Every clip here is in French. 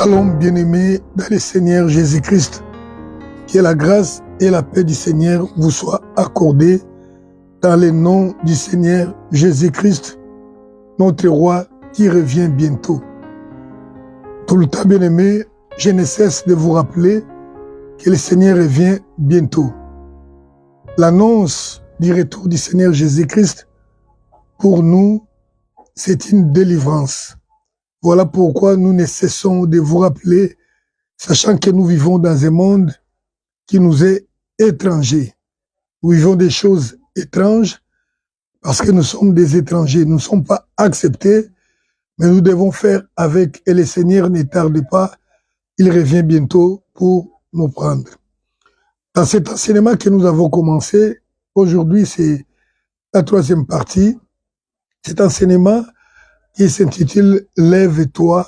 Shalom, bien-aimés dans le Seigneur Jésus-Christ. Que la grâce et la paix du Seigneur vous soient accordées dans le nom du Seigneur Jésus-Christ, notre roi qui revient bientôt. Tout le temps, bien-aimés, je ne cesse de vous rappeler que le Seigneur revient bientôt. L'annonce du retour du Seigneur Jésus-Christ, pour nous, c'est une délivrance. Voilà pourquoi nous ne cessons de vous rappeler, sachant que nous vivons dans un monde qui nous est étranger. Nous vivons des choses étranges parce que nous sommes des étrangers. Nous ne sommes pas acceptés, mais nous devons faire avec. Et le Seigneur ne tarde pas, il revient bientôt pour nous prendre. Dans cet enseignement que nous avons commencé, aujourd'hui c'est la troisième partie, cet enseignement qui s'intitule « Lève-toi,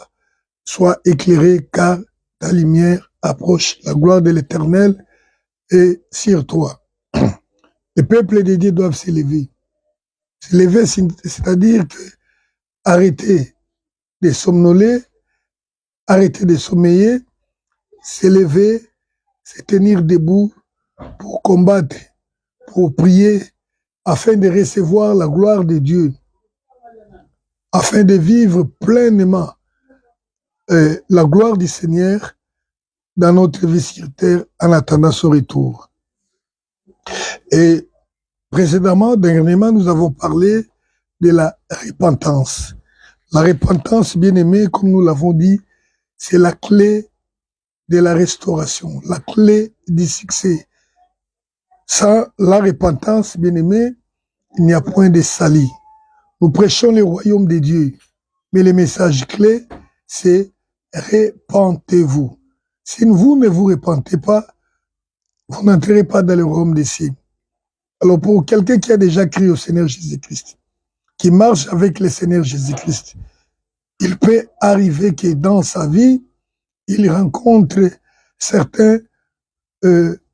sois éclairé, car ta lumière approche. La gloire de l'Éternel est sur toi. » Les peuples de Dieu doivent s'élever. S'élever, c'est-à-dire que arrêter de somnoler, arrêter de sommeiller, s'élever, se tenir debout pour combattre, pour prier, afin de recevoir la gloire de Dieu, afin de vivre pleinement la gloire du Seigneur dans notre vie sur terre en attendant son retour. Et précédemment, dernièrement, nous avons parlé de la repentance. La repentance, bien aimée, comme nous l'avons dit, c'est la clé de la restauration, la clé du succès. Sans la repentance, bien aimé, il n'y a point de salut. Nous prêchons le royaume de Dieu, mais le message clé, c'est repentez-vous. Si vous ne vous repentez pas, vous n'entrerez pas dans le royaume des cieux. Alors pour quelqu'un qui a déjà crié au Seigneur Jésus-Christ, qui marche avec le Seigneur Jésus-Christ, il peut arriver que dans sa vie, il rencontre certains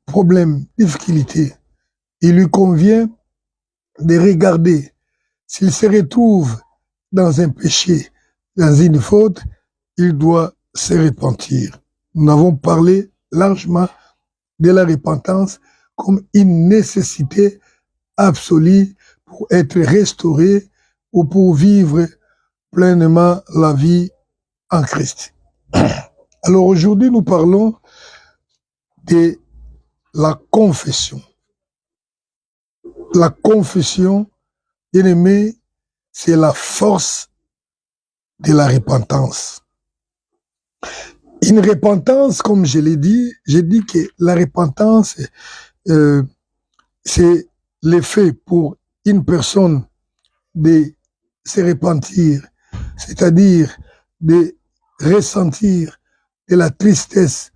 problèmes, difficultés. Il lui convient de regarder s'il se retrouve dans un péché, dans une faute, il doit se repentir. Nous avons parlé largement de la repentance comme une nécessité absolue pour être restauré ou pour vivre pleinement la vie en Christ. Alors aujourd'hui, nous parlons de la confession. La confession, bien aimé, c'est la force de la repentance. Une repentance, comme je l'ai dit, j'ai dit que la repentance, c'est l'effet pour une personne de se repentir, c'est-à-dire de ressentir de la tristesse,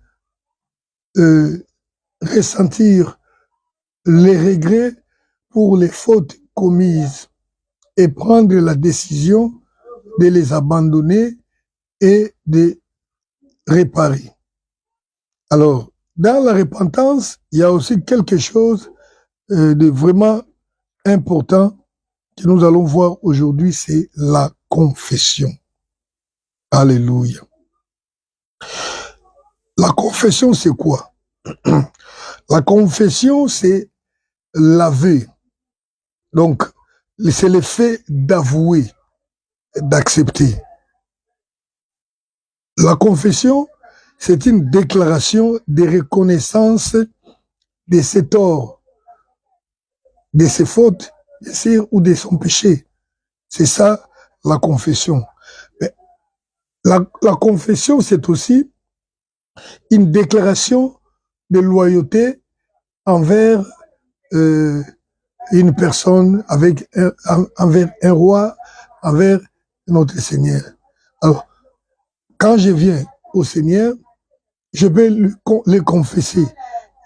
ressentir les regrets pour les fautes commises et prendre la décision de les abandonner et de réparer. Alors, dans la repentance, il y a aussi quelque chose de vraiment important que nous allons voir aujourd'hui, c'est la confession. Alléluia. La confession, c'est quoi? La confession, c'est l'aveu. Donc, c'est le fait d'avouer, d'accepter. La confession, c'est une déclaration de reconnaissance de ses torts, de ses fautes, bien sûr, ou de son péché. C'est ça, la confession. Mais la confession, c'est aussi une déclaration de loyauté envers une personne, envers un roi, envers notre Seigneur. Alors, quand je viens au Seigneur, je vais le confesser.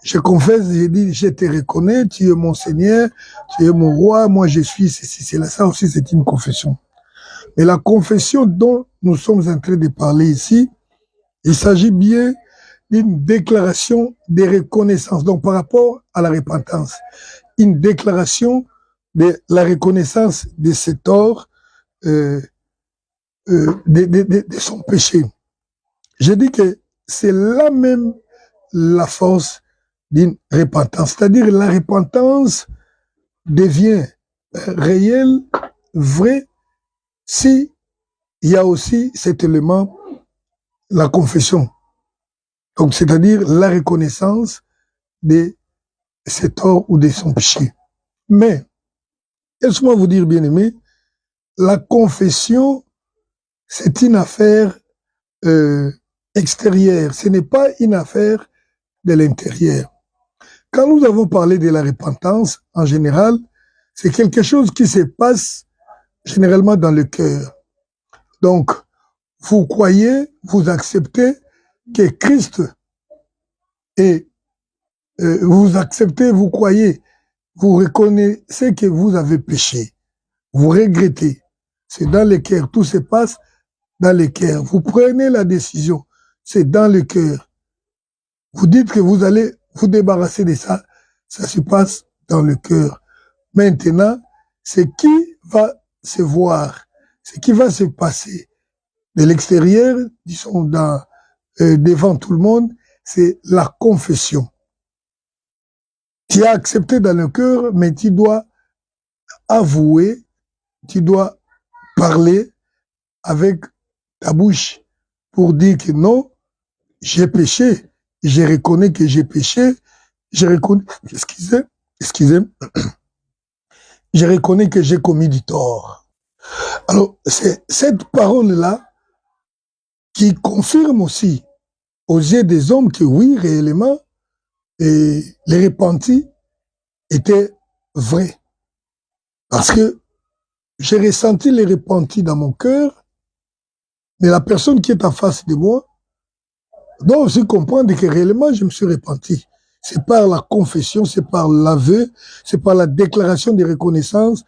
Je confesse, je dis, je te reconnais, tu es mon Seigneur, tu es mon roi, moi je suis ceci, c'est là. Ça aussi, c'est une confession. Mais la confession dont nous sommes en train de parler ici, il s'agit bien d'une déclaration de reconnaissance. Donc, par rapport à la repentance, une déclaration de la reconnaissance de ses torts, de son péché. Je dis que c'est là même la force d'une repentance. C'est-à-dire la repentance devient réelle, vraie, si il y a aussi cet élément, la confession. Donc, c'est-à-dire la reconnaissance de ses torts ou de son péché. Mais, laisse-moi vous dire, bien-aimé, la confession, c'est une affaire extérieure. Ce n'est pas une affaire de l'intérieur. Quand nous avons parlé de la repentance, en général, c'est quelque chose qui se passe généralement dans le cœur. Donc, vous croyez, vous acceptez que Christ est, vous acceptez, vous croyez, vous reconnaissez que vous avez péché, vous regrettez. C'est dans le cœur, tout se passe dans le cœur. Vous prenez la décision, c'est dans le cœur. Vous dites que vous allez vous débarrasser de ça, ça se passe dans le cœur. Maintenant, ce qui va se voir, ce qui va se passer de l'extérieur, disons devant tout le monde, c'est la confession. Tu as accepté dans le cœur, mais tu dois avouer, tu dois parler avec ta bouche pour dire que non, j'ai péché, je reconnais que j'ai péché, je reconnais, excusez, je reconnais que j'ai commis du tort. Alors, c'est cette parole-là qui confirme aussi aux yeux des hommes que oui, réellement, et les repentis étaient vrais. Parce que j'ai ressenti les repentis dans mon cœur, mais la personne qui est en face de moi doit aussi comprendre que réellement je me suis repenti. C'est par la confession, c'est par l'aveu, c'est par la déclaration de reconnaissance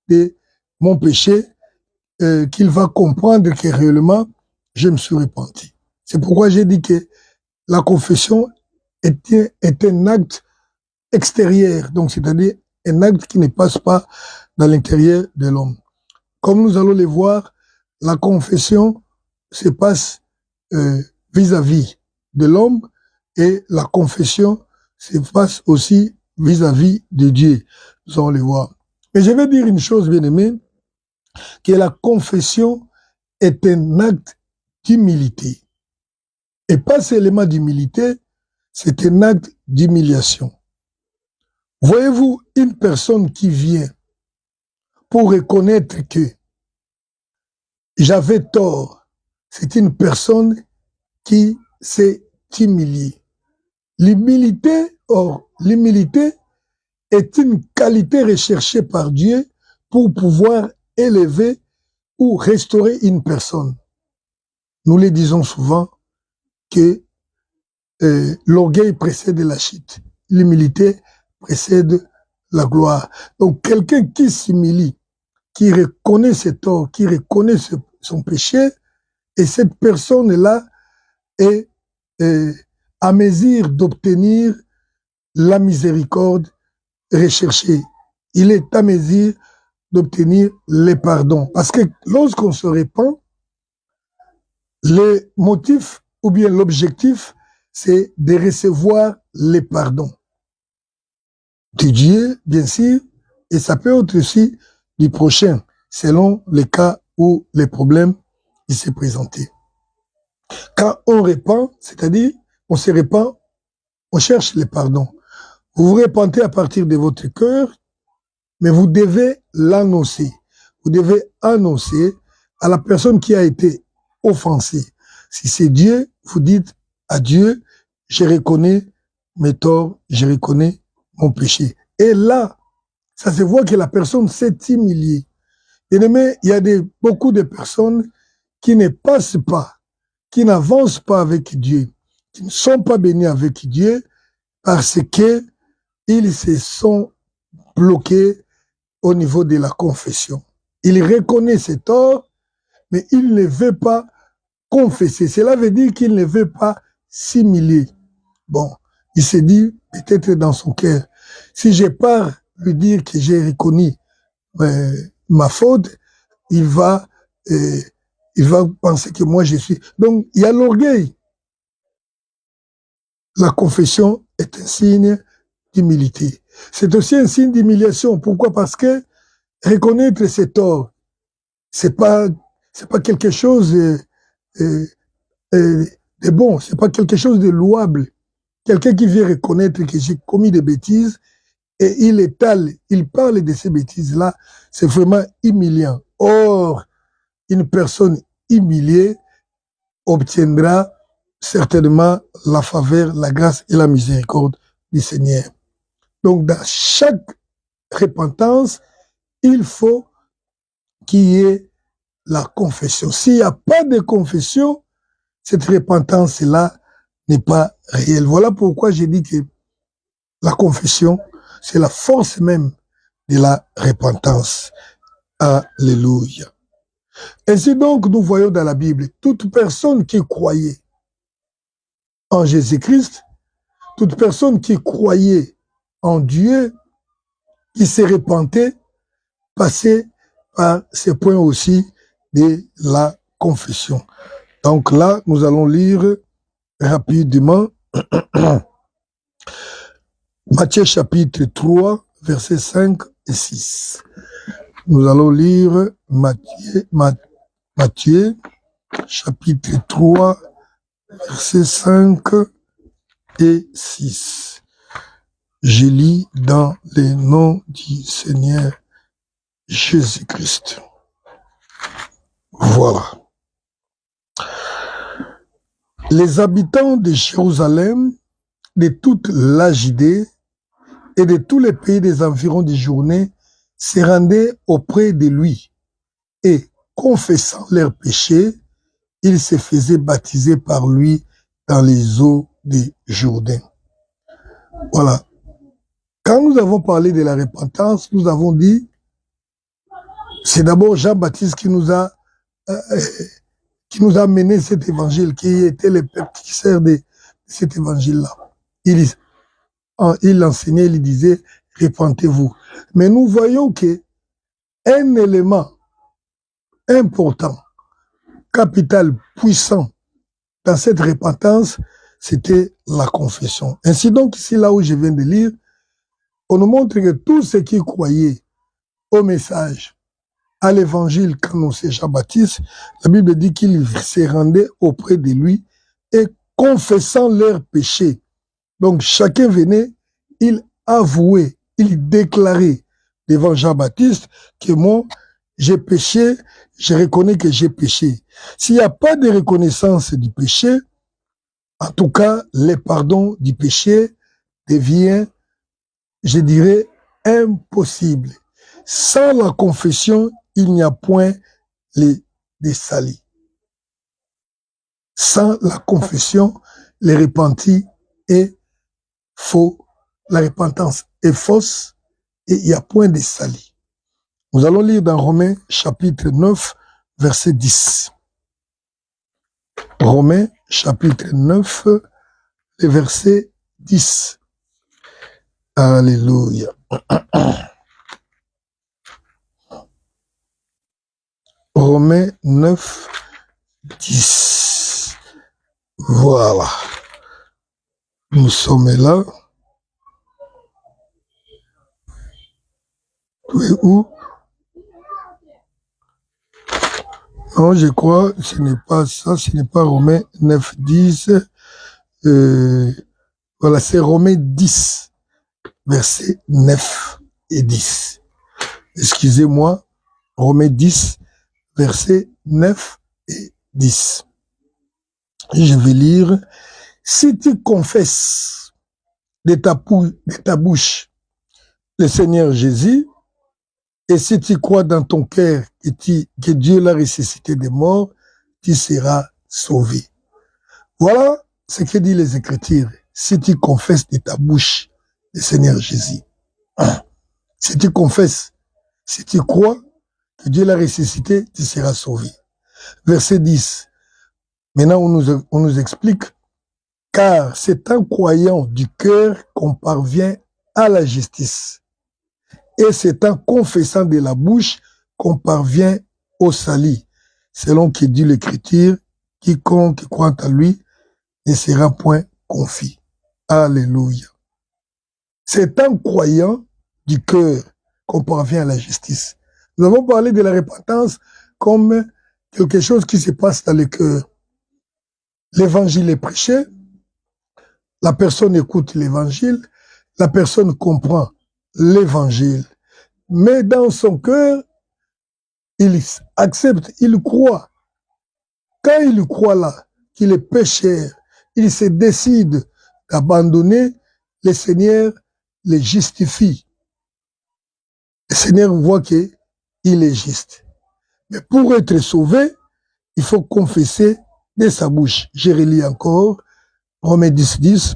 de mon péché qu'il va comprendre que réellement je me suis repenti. C'est pourquoi j'ai dit que la confession est un acte extérieur, donc c'est-à-dire un acte qui ne passe pas dans l'intérieur de l'homme. Comme nous allons le voir, la confession se passe vis-à-vis de l'homme et la confession se passe aussi vis-à-vis de Dieu. Nous allons le voir. Mais je vais dire une chose, bien-aimé, que la confession est un acte d'humilité. Et pas seulement d'humilité, c'est un acte d'humiliation. Voyez-vous, une personne qui vient pour reconnaître que j'avais tort, c'est une personne qui s'est humiliée. L'humilité, or, l'humilité est une qualité recherchée par Dieu pour pouvoir élever ou restaurer une personne. Nous le disons souvent que l'orgueil précède la chute. L'humilité précède la gloire. Donc, quelqu'un qui s'humilie, qui reconnaît ses torts, qui reconnaît son péché, et cette personne-là est à mesure d'obtenir la miséricorde recherchée. Il est à mesure d'obtenir les pardons. Parce que lorsqu'on se répand, le motif ou bien l'objectif, c'est de recevoir les pardons de Dieu, bien sûr, et ça peut être aussi du prochain, selon les cas où les problèmes s'est présenté. Quand on répand, c'est-à-dire, on se répand, on cherche les pardons. Vous vous repentez à partir de votre cœur, mais vous devez l'annoncer. Vous devez annoncer à la personne qui a été offensée. Si c'est Dieu, vous dites à Dieu, je reconnais mes torts, je reconnais mon péché. Et là, ça se voit que la personne s'est humiliée. Bien-aimé, il y a beaucoup de personnes qui ne passent pas, qui n'avancent pas avec Dieu, qui ne sont pas bénis avec Dieu parce que ils se sont bloqués au niveau de la confession. Il reconnaît ses torts, mais il ne veut pas confesser. Cela veut dire qu'il ne veut pas s'humilier. Bon, il s'est dit, peut-être dans son cœur, si je pars lui dire que j'ai reconnu ma faute, il va penser que moi je suis... Donc, il y a l'orgueil. la confession est un signe d'humilité. C'est aussi un signe d'humiliation. Pourquoi? Parce que reconnaître ses torts, c'est pas quelque chose de bon, c'est pas quelque chose de louable. Quelqu'un qui vient reconnaître que j'ai commis des bêtises et il parle de ces bêtises-là, c'est vraiment humiliant. Or, une personne humiliée obtiendra certainement la faveur, la grâce et la miséricorde du Seigneur. Donc, dans chaque repentance, il faut qu'il y ait la confession. S'il n'y a pas de confession, cette repentance-là n'est pas réelle. Voilà pourquoi j'ai dit que la confession, c'est la force même de la repentance. Alléluia. Ainsi donc, nous voyons dans la Bible, toute personne qui croyait en Jésus-Christ, toute personne qui croyait en Dieu, qui se repentait, passait par ces points aussi de la confession. Donc là, nous allons lire rapidement Matthieu chapitre 3, versets 5 et 6. Nous allons lire Matthieu chapitre 3, versets 5 et 6. Je lis dans le nom du Seigneur Jésus-Christ. Voilà. Les habitants de Jérusalem, de toute la Judée et de tous les pays des environs des journées se rendaient auprès de lui et, confessant leurs péchés, ils se faisaient baptiser par lui dans les eaux du Jourdain. Voilà. Quand nous avons parlé de la repentance, nous avons dit, c'est d'abord Jean-Baptiste qui nous a mené cet évangile, qui était le peuple qui sert de cet évangile-là. Il enseignait, il disait, repentez-vous. Mais nous voyons que un élément important, capital, puissant dans cette repentance, c'était la confession. Ainsi donc, ici, là où je viens de lire, on nous montre que tous ceux qui croyaient au message, à l'évangile qu'annonçait Jean-Baptiste, la Bible dit qu'ils se rendaient auprès de lui et confessant leurs péchés. Donc chacun venait, il avouait, il déclarait devant Jean-Baptiste que moi, j'ai péché, je reconnais que j'ai péché. S'il n'y a pas de reconnaissance du péché, en tout cas, le pardon du péché devient, je dirais, impossible. Sans la confession, il n'y a point des salis. Sans la confession, les repentis est faux, la repentance est fausse et il n'y a point de salis. Nous allons lire dans Romains chapitre 9, verset 10. Romains chapitre 9, le verset 10. Alléluia. Romains 9, 10. Voilà. Nous sommes là. Tu es où? Non, je crois, ce n'est pas ça, ce n'est pas Romains 9, 10. Voilà, c'est Romains 10, versets 9 et 10. Excusez-moi, Romains 10, versets 9 et 10. Et je vais lire. Si tu confesses de ta bouche le Seigneur Jésus, et si tu crois dans ton cœur que Dieu l'a ressuscité des morts, tu seras sauvé. Voilà ce que dit les Écritures. Si tu confesses de ta bouche le Seigneur Jésus, si tu confesses, si tu crois que Dieu l'a ressuscité, tu seras sauvé. Verset 10. Maintenant, on nous explique, car c'est en croyant du cœur qu'on parvient à la justice. Et c'est en confessant de la bouche qu'on parvient au salut. Selon que dit l'Écriture, quiconque croit en lui ne sera point confus. Alléluia. C'est en croyant du cœur qu'on parvient à la justice. Nous avons parlé de la repentance comme quelque chose qui se passe dans le cœur. L'évangile est prêché, la personne écoute l'évangile, la personne comprend l'évangile, mais dans son cœur, il accepte, il croit. Quand il croit là, qu'il est pécheur, il se décide d'abandonner, le Seigneur le justifie. Le Seigneur voit qu'il est juste. Mais pour être sauvé, il faut confesser de sa bouche. Je relis encore, Romains 10, 10,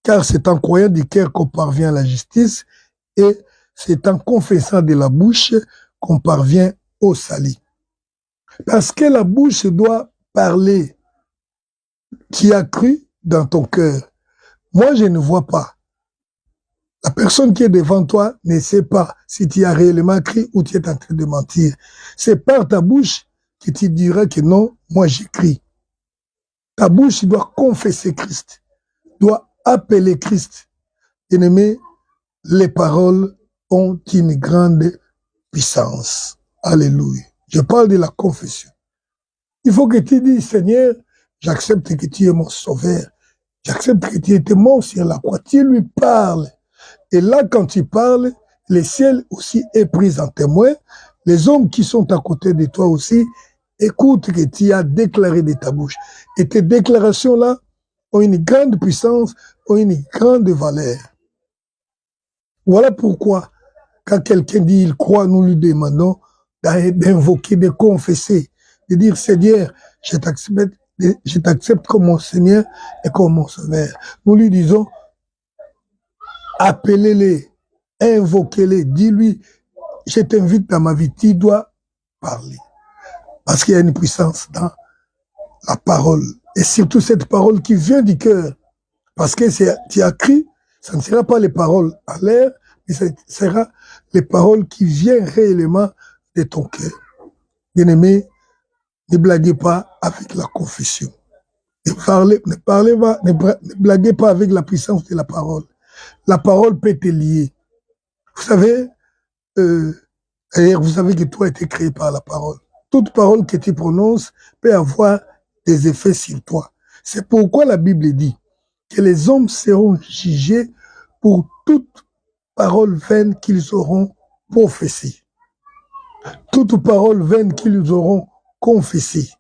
car c'est en croyant du cœur qu'on parvient à la justice et c'est en confessant de la bouche qu'on parvient au salut. Parce que la bouche doit parler. Qui a cru dans ton cœur. Moi, je ne vois pas. La personne qui est devant toi ne sait pas si tu as réellement cru ou tu es en train de mentir. C'est par ta bouche que tu diras que non, moi j'écris. Ta bouche doit confesser Christ, doit appeler Christ. Bien-aimé, les paroles ont une grande puissance. Alléluia. Je parle de la confession. Il faut que tu dises, Seigneur, j'accepte que tu es mon sauveur. J'accepte que tu étais mort sur la croix. Tu lui parles. Et là, quand tu parles, le ciel aussi est pris en témoin. Les hommes qui sont à côté de toi aussi écoutent que tu as déclaré de ta bouche. Et tes déclarations-là ont une grande puissance, ont une grande valeur. Voilà pourquoi, quand quelqu'un dit il croit, nous lui demandons d'invoquer, de confesser, de dire Seigneur, je t'accepte comme mon Seigneur et comme mon Sauveur. Nous lui disons, appelez-les, invoquez-les, dis-lui, je t'invite dans ma vie, tu dois parler. Parce qu'il y a une puissance dans la parole. Et surtout cette parole qui vient du cœur. Parce que tu as cru, ça ne sera pas les paroles à l'air, mais ce sera les paroles qui viennent réellement de ton cœur. Bien-aimé, ne blaguez pas avec la confession. Ne blaguez pas avec la puissance de la parole. La parole peut te lier. Vous savez, d'ailleurs, vous savez que tout a été créé par la parole. Toute parole que tu prononces peut avoir des effets sur toi. C'est pourquoi la Bible dit que les hommes seront jugés pour toute parole vaine qu'ils auront prophétie. Toute parole vaine qu'ils auront confessée.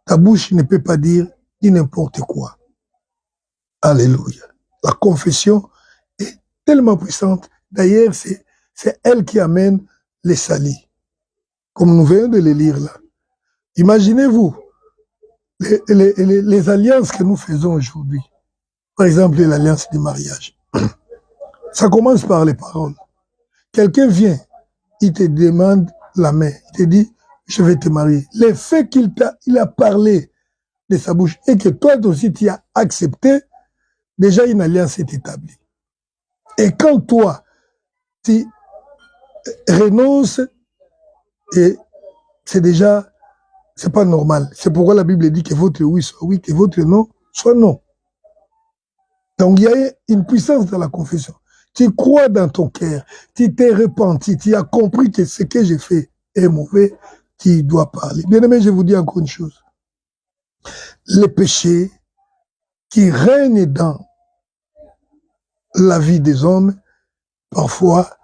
Ta bouche ne peut pas dire n'importe quoi. Alléluia. La confession est tellement puissante. D'ailleurs, c'est elle qui amène les salis. Comme nous venons de le lire là. Imaginez-vous les alliances que nous faisons aujourd'hui. Par exemple, l'alliance du mariage. Ça commence par les paroles. Quelqu'un vient, il te demande la main. Il te dit, je vais te marier. Le fait qu'il a parlé de sa bouche et que toi aussi tu as accepté, déjà une alliance est établie. Et quand toi, tu renonces, et c'est déjà, c'est pas normal. C'est pourquoi la Bible dit que votre oui soit oui, que votre non soit non. Donc il y a une puissance dans la confession. Tu crois dans ton cœur, tu t'es repenti, tu as compris que ce que j'ai fait est mauvais, tu dois parler. Bien aimé, je vous dis encore une chose. Les péchés qui règnent dans la vie des hommes, parfois,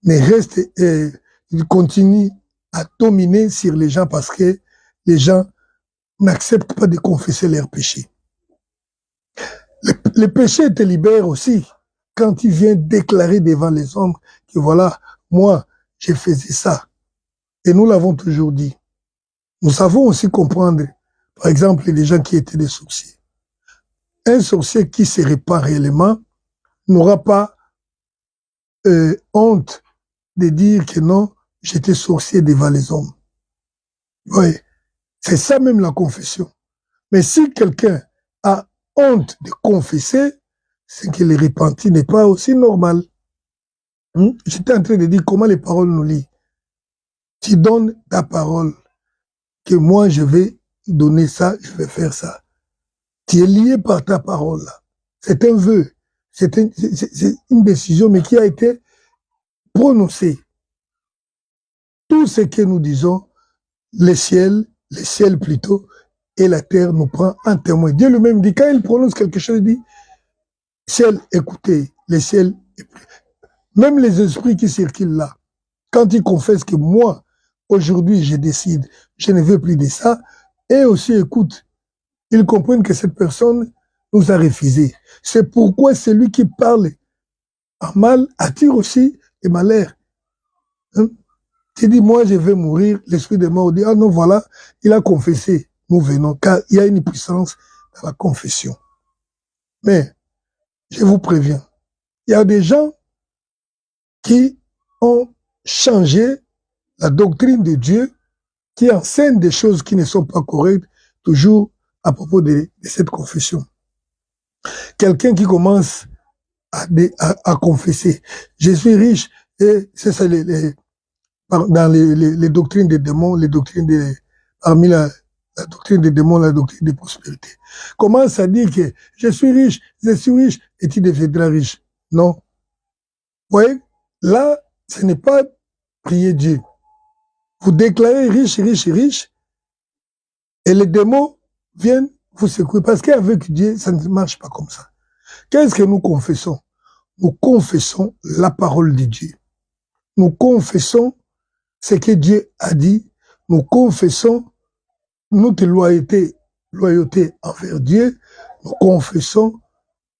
ne restent, ils continuent à dominer sur les gens parce que les gens n'acceptent pas de confesser leurs péchés. Le péché te libère aussi quand tu viens déclarer devant les hommes que voilà, moi, j'ai fait ça. Et nous l'avons toujours dit. Nous savons aussi comprendre, par exemple, les gens qui étaient des sorciers. Un sorcier qui se répand réellement n'aura pas honte de dire que non, j'étais sorcier devant les hommes. Oui, c'est ça même la confession. Mais si quelqu'un a honte de confesser, c'est que le repenti n'est pas aussi normal. J'étais en train de dire comment les paroles nous lient. Tu donnes ta parole, que moi je vais donner ça, je vais faire ça. Tu es lié par ta parole là. C'est un vœu. c'est une décision, mais qui a été prononcée. Tout ce que nous disons, les ciels plutôt, et la terre nous prend en témoin. Dieu lui-même dit, quand il prononce quelque chose, il dit, ciel, écoutez, les ciels, même les esprits qui circulent là, quand ils confessent que moi, aujourd'hui, je décide, je ne veux plus de ça, et aussi écoute, ils comprennent que cette personne nous a refusé. C'est pourquoi celui qui parle en mal attire aussi les malheurs. Hein? Tu dis, moi, je vais mourir, l'esprit de mort dit, ah non, voilà, il a confessé, nous venons, car il y a une puissance dans la confession. Mais, je vous préviens, il y a des gens qui ont changé la doctrine de Dieu, qui enseignent des choses qui ne sont pas correctes, toujours à propos de cette confession. Quelqu'un qui commence à confesser, je suis riche, et c'est ça dans les doctrines des démons, les doctrines parmi la doctrine des démons, la doctrine des prospérités. Commence à dire que je suis riche, et tu deviendras riche. Non. Vous voyez, là, ce n'est pas prier Dieu. Vous déclarez riche, et les démons viennent vous secouer. Parce qu'avec Dieu, ça ne marche pas comme ça. Qu'est-ce que nous confessons? Nous confessons la parole de Dieu. Nous confessons ce que Dieu a dit. Nous confessons notre loyauté envers Dieu. Nous confessons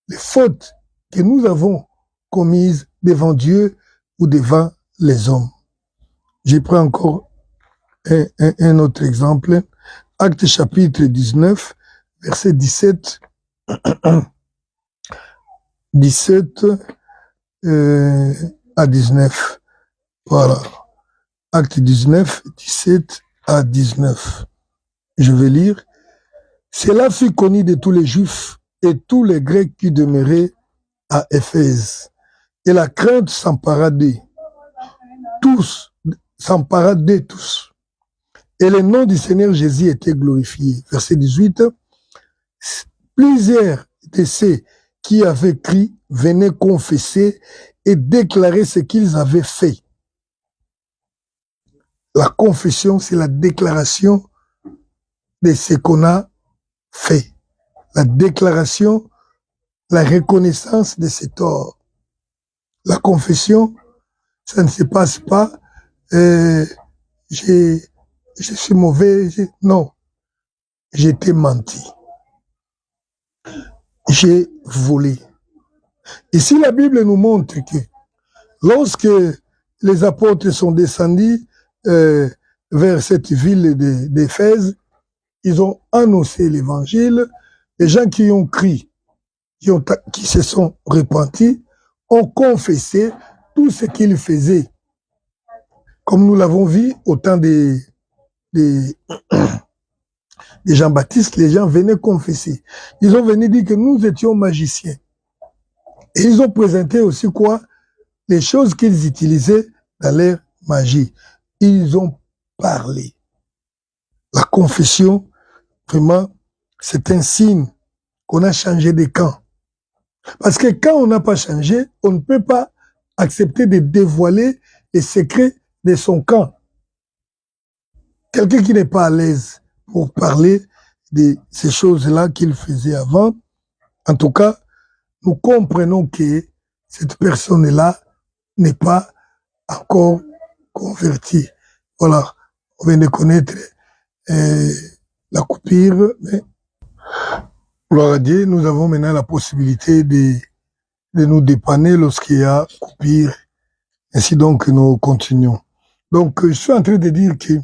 les fautes que nous avons commises devant Dieu ou devant les hommes. Je prends encore un autre exemple. Acte chapitre 19, verset 17 à 19. Voilà. Acte 19, 17 à 19. Je vais lire. Cela fut connu de tous les Juifs et tous les Grecs qui demeuraient à Éphèse. Et la crainte s'empara d'eux. S'empara d'eux tous. Et le nom du Seigneur Jésus était glorifié. Verset 18. Plusieurs de ceux qui avaient crié venaient confesser et déclarer ce qu'ils avaient fait. La confession, c'est la déclaration de ce qu'on a fait. La déclaration, la reconnaissance de ses torts. La confession, ça ne se passe pas, je suis mauvais, non, j'ai été menti. J'ai volé. Ici, la Bible nous montre que lorsque les apôtres sont descendus vers cette ville d'Éphèse, ils ont annoncé l'évangile. Les gens qui ont crié, qui se sont repentis, ont confessé tout ce qu'ils faisaient. Comme nous l'avons vu au temps de Jean-Baptiste, les gens venaient confesser. Ils ont venu dire que nous étions magiciens. Et ils ont présenté aussi quoi? Les choses qu'ils utilisaient dans leur magie. Ils ont parlé. La confession, vraiment, c'est un signe qu'on a changé de camp. Parce que quand on n'a pas changé, on ne peut pas accepter de dévoiler les secrets de son camp. Quelqu'un qui n'est pas à l'aise pour parler de ces choses-là qu'il faisait avant, en tout cas, nous comprenons que cette personne-là n'est pas encore convertie. Voilà, on vient de connaître la coupure, mais gloire à Dieu, nous avons maintenant la possibilité de nous dépanner lorsqu'il y a coupure. Ainsi donc, nous continuons. Donc, je suis en train de dire que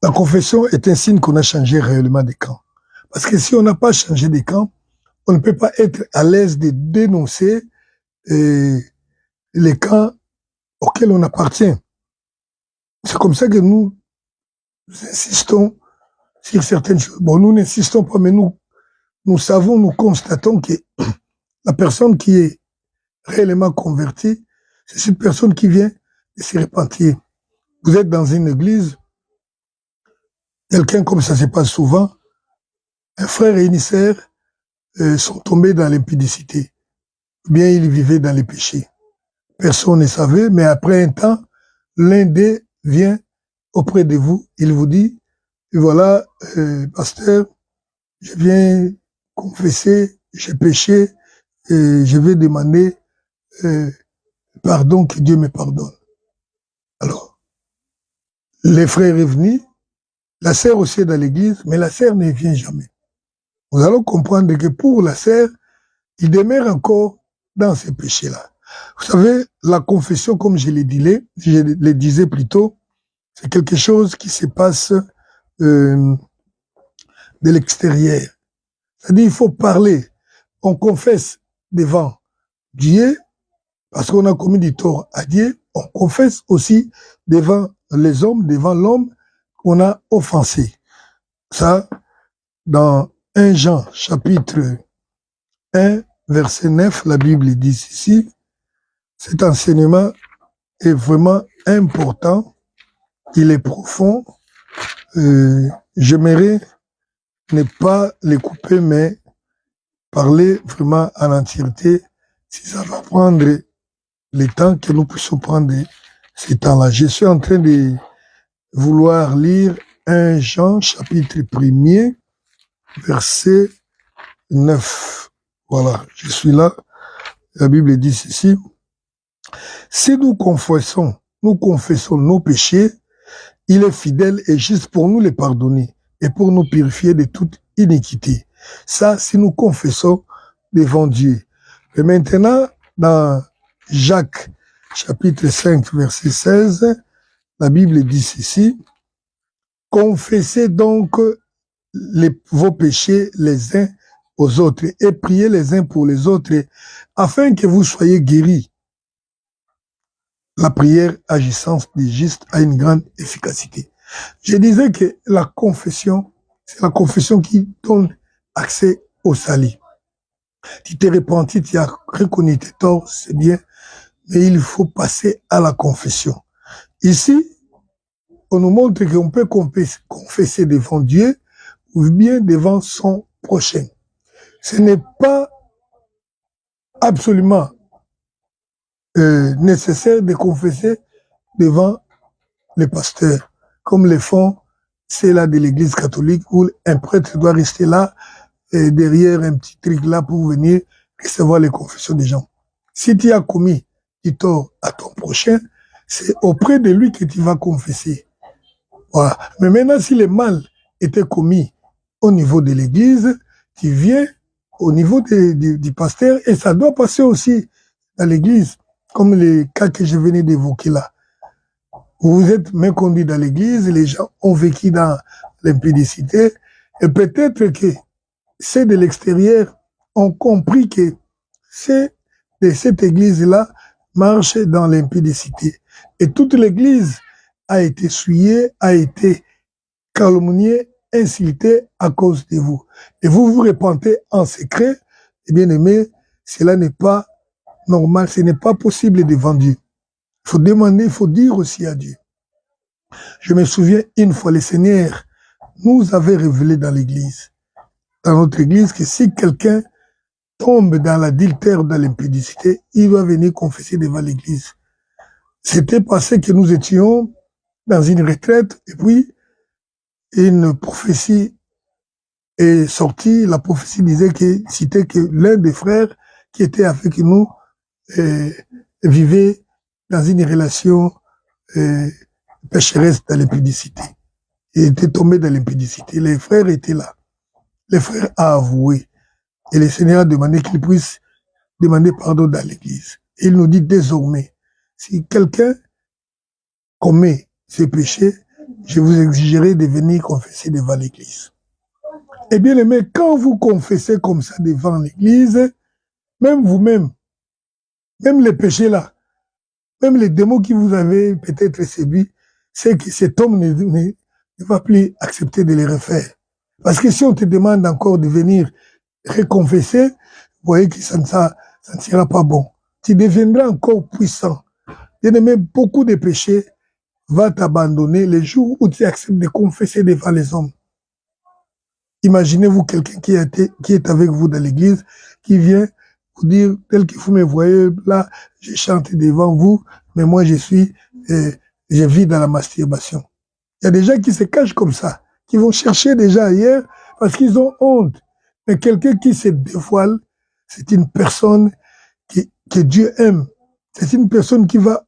la confession est un signe qu'on a changé réellement de camp. Parce que si on n'a pas changé de camp, on ne peut pas être à l'aise de dénoncer les camps auxquels on appartient. C'est comme ça que nous insistons sur certaines choses. Bon, nous n'insistons pas, mais nous savons, nous constatons que la personne qui est réellement convertie, c'est cette personne qui vient de se repentir. Vous êtes dans une église, quelqu'un comme ça se passe souvent, un frère et une sœur sont tombés dans l'impudicité. Bien, ils vivaient dans les péchés. Personne ne savait, mais après un temps, l'un d'eux vient auprès de vous, il vous dit, voilà, pasteur, je viens confesser, j'ai péché, et je vais demander pardon, que Dieu me pardonne. Alors, les frères est venu, la sœur aussi est dans l'église, mais la sœur ne vient jamais. Nous allons comprendre que pour la sœur, il demeure encore dans ces péchés-là. Vous savez, la confession, comme je le disais plus tôt, c'est quelque chose qui se passe de l'extérieur. C'est-à-dire, il faut parler. On confesse devant Dieu, parce qu'on a commis du tort à Dieu. On confesse aussi devant les hommes, devant l'homme qu'on a offensé. Ça, dans 1 Jean, chapitre 1, verset 9, la Bible dit ici, cet enseignement est vraiment important, il est profond. J'aimerais ne pas les couper, mais parler vraiment en entièreté, si ça va prendre le temps que nous puissions prendre ces temps-là. Je suis en train de vouloir lire 1 Jean, chapitre 1er, verset 9. Voilà, je suis là. La Bible dit ceci. Si nous confessons nos péchés, il est fidèle et juste pour nous les pardonner et pour nous purifier de toute iniquité. Ça, si nous confessons devant Dieu. Et maintenant, dans Jacques, chapitre 5, verset 16, la Bible dit ceci. Confessez donc vos péchés les uns aux autres et priez les uns pour les autres afin que vous soyez guéris. La prière agissant des justes a une grande efficacité. Je disais que la confession, c'est la confession qui donne accès au salut. Tu t'es repenti, tu as reconnu tes torts, c'est bien, mais il faut passer à la confession. Ici, on nous montre qu'on peut confesser devant Dieu ou bien devant son prochain. Ce n'est pas absolument nécessaire de confesser devant les pasteurs, comme le font ceux-là de l'église catholique, où un prêtre doit rester là, et derrière un petit truc là pour venir recevoir les confessions des gens. Si tu as commis du tort à ton prochain, c'est auprès de lui que tu vas confesser. Voilà. Mais maintenant, si le mal était commis au niveau de l'église, tu viens au niveau du pasteur et ça doit passer aussi dans l'église, comme les cas que je venais d'évoquer là. Vous êtes main conduit dans l'église, les gens ont vécu dans l'impudicité et peut-être que ceux de l'extérieur ont compris que ceux de cette église-là marchent dans l'impudicité. Et toute l'église a été souillée, a été calomniée, insultée à cause de vous. Et vous vous repentez en secret, et bien aimé, cela n'est pas normal, ce n'est pas possible devant Dieu. Il faut demander, il faut dire aussi à Dieu. Je me souviens une fois, le Seigneur nous avait révélé dans l'église, dans notre église, que si quelqu'un tombe dans l'adultère, dans l'impudicité, il va venir confesser devant l'église. C'était passé que nous étions dans une retraite et puis une prophétie est sortie. La prophétie disait que c'était que l'un des frères qui était avec nous vivait dans une relation pécheresse dans l'impudicité. Il était tombé dans l'impudicité. Les frères étaient là. Les frères a avoué. Et le Seigneur a demandé qu'il puisse demander pardon dans l'église. Et il nous dit désormais, si quelqu'un commet ces péchés, je vous exigerai de venir confesser devant l'église. Eh bien aimé, quand vous confessez comme ça devant l'église, même vous-même, même les péchés là, même les démons qui vous avez peut-être séduits, c'est que cet homme ne va plus accepter de les refaire. Parce que si on te demande encore de venir reconfesser, vous voyez que ça ne sera pas bon. Tu deviendras encore puissant. Bien-aimé, beaucoup de péchés vont t'abandonner le jour où tu acceptes de confesser devant les hommes. Imaginez-vous quelqu'un qui est avec vous dans l'église, qui vient vous dire, tel que vous me voyez, là, je chante devant vous, mais moi je vis dans la masturbation. Il y a des gens qui se cachent comme ça, qui vont chercher déjà ailleurs parce qu'ils ont honte. Mais quelqu'un qui se dévoile, c'est une personne que Dieu aime. C'est une personne qui va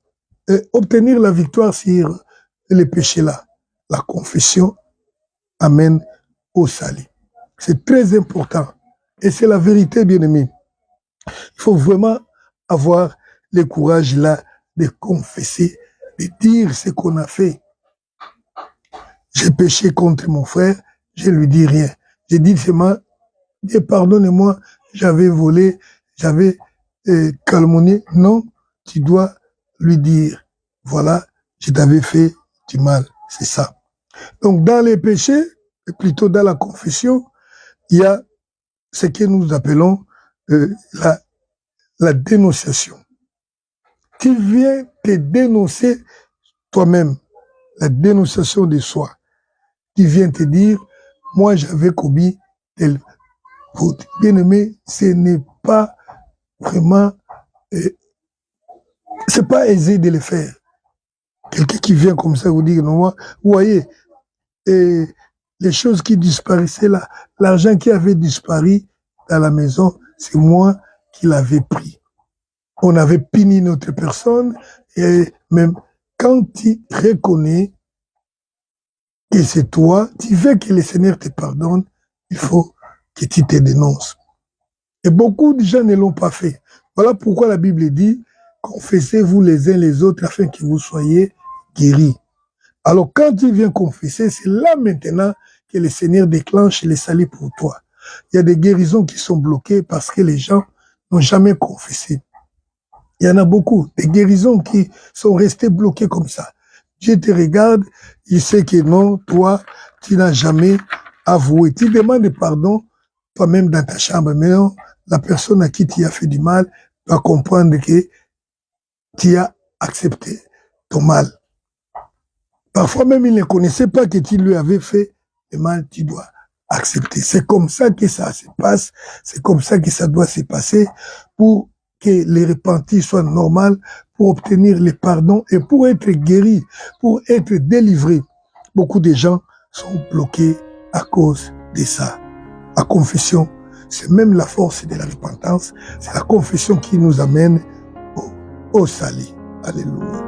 obtenir la victoire sur les péchés-là. La confession amène au salut. C'est très important. Et c'est la vérité, bien-aimé. Il faut vraiment avoir le courage là de confesser, de dire ce qu'on a fait. J'ai péché contre mon frère, je lui dis rien. J'ai dit seulement, pardonnez-moi, j'avais volé, j'avais calomnié. Non, tu dois lui dire, voilà, je t'avais fait du mal. C'est ça. Donc, dans les péchés, plutôt dans la confession, il y a ce que nous appelons la dénonciation. Tu viens te dénoncer toi-même, la dénonciation de soi. Tu viens te dire, moi j'avais commis telle faute. Bien-aimé, ce n'est pas vraiment, c'est pas aisé de le faire. Quelqu'un qui vient comme ça vous dire, non, moi, vous voyez, les choses qui disparaissaient là, l'argent qui avait disparu dans la maison, c'est moi qui l'avais pris. On avait puni notre personne, et même quand tu reconnais que c'est toi, tu veux que le Seigneur te pardonne, il faut que tu te dénonces. Et beaucoup de gens ne l'ont pas fait. Voilà pourquoi la Bible dit, confessez-vous les uns les autres afin que vous soyez guéris. Alors quand tu viens confesser, c'est là maintenant que le Seigneur déclenche les saluts pour toi. Il y a des guérisons qui sont bloquées parce que les gens n'ont jamais confessé. Il y en a beaucoup, des guérisons qui sont restées bloquées comme ça. Dieu te regarde, il sait que non, toi, tu n'as jamais avoué. Tu demandes pardon toi-même dans ta chambre, mais non, la personne à qui tu as fait du mal doit comprendre que tu as accepté ton mal. Parfois même, il ne connaissait pas que tu lui avais fait le mal, tu dois accepter. C'est comme ça que ça se passe, c'est comme ça que ça doit se passer pour que les repentis soient normaux, pour obtenir le pardon et pour être guéris, pour être délivrés. Beaucoup de gens sont bloqués à cause de ça. La confession, c'est même la force de la repentance, c'est la confession qui nous amène au salut. Alléluia.